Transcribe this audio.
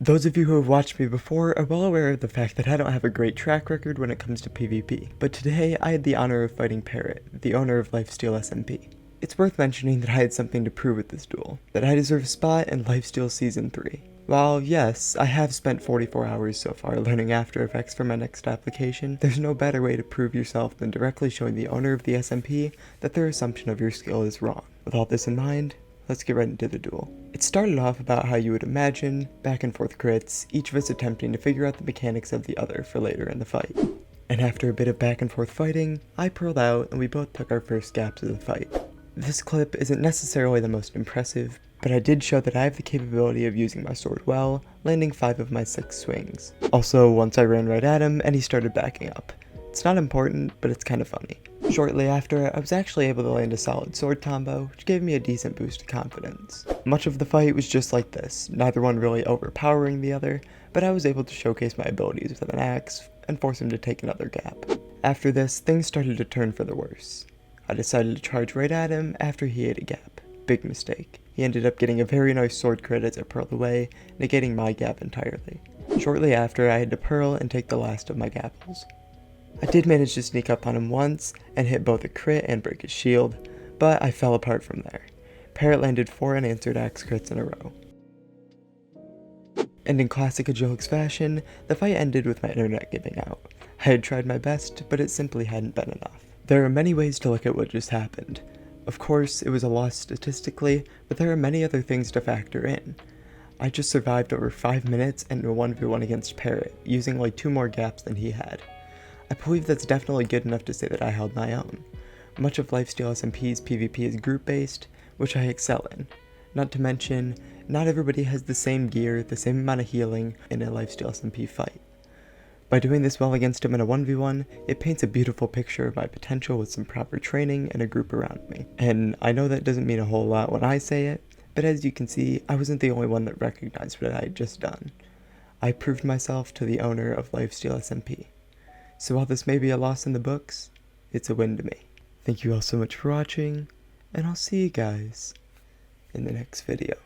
Those of you who have watched me before are well aware of the fact that I don't have a great track record when it comes to PvP, but today I had the honor of fighting Parrot, the owner of LifeSteal SMP. It's worth mentioning that I had something to prove with this duel, that I deserve a spot in LifeSteal Season 3. While yes, I have spent 44 hours so far learning After Effects for my next application, there's no better way to prove yourself than directly showing the owner of the SMP that their assumption of your skill is wrong. With all this in mind, let's get right into the duel. It started off about how you would imagine, back and forth crits, each of us attempting to figure out the mechanics of the other for later in the fight. And after a bit of back and forth fighting, I pearled out and we both took our first gaps of the fight. This clip isn't necessarily the most impressive, but I did show that I have the capability of using my sword well, landing 5 of my 6 swings. Also, once I ran right at him and he started backing up. It's not important, but it's kind of funny. Shortly after, I was actually able to land a solid sword combo, which gave me a decent boost of confidence. Much of the fight was just like this, neither one really overpowering the other, but I was able to showcase my abilities with an axe and force him to take another gap. After this, things started to turn for the worse. I decided to charge right at him after he hit a gap. Big mistake. He ended up getting a very nice sword crit as I pearled away, negating my gap entirely. Shortly after, I had to pearl and take the last of my gapples. I did manage to sneak up on him once and hit both a crit and break his shield, but I fell apart from there. Parrot landed 4 unanswered axe crits in a row. And in classic Agilix fashion, the fight ended with my internet giving out. I had tried my best, but it simply hadn't been enough. There are many ways to look at what just happened. Of course, it was a loss statistically, but there are many other things to factor in. I just survived over 5 minutes and a 1v1 against Parrot, using like 2 more gaps than he had. I believe that's definitely good enough to say that I held my own. Much of LifeSteal SMP's PvP is group-based, which I excel in. Not to mention, not everybody has the same gear, the same amount of healing in a LifeSteal SMP fight. By doing this well against him in a 1v1, it paints a beautiful picture of my potential with some proper training and a group around me. And I know that doesn't mean a whole lot when I say it, but as you can see, I wasn't the only one that recognized what I had just done. I proved myself to the owner of LifeSteal SMP. So while this may be a loss in the books, it's a win to me. Thank you all so much for watching, and I'll see you guys in the next video.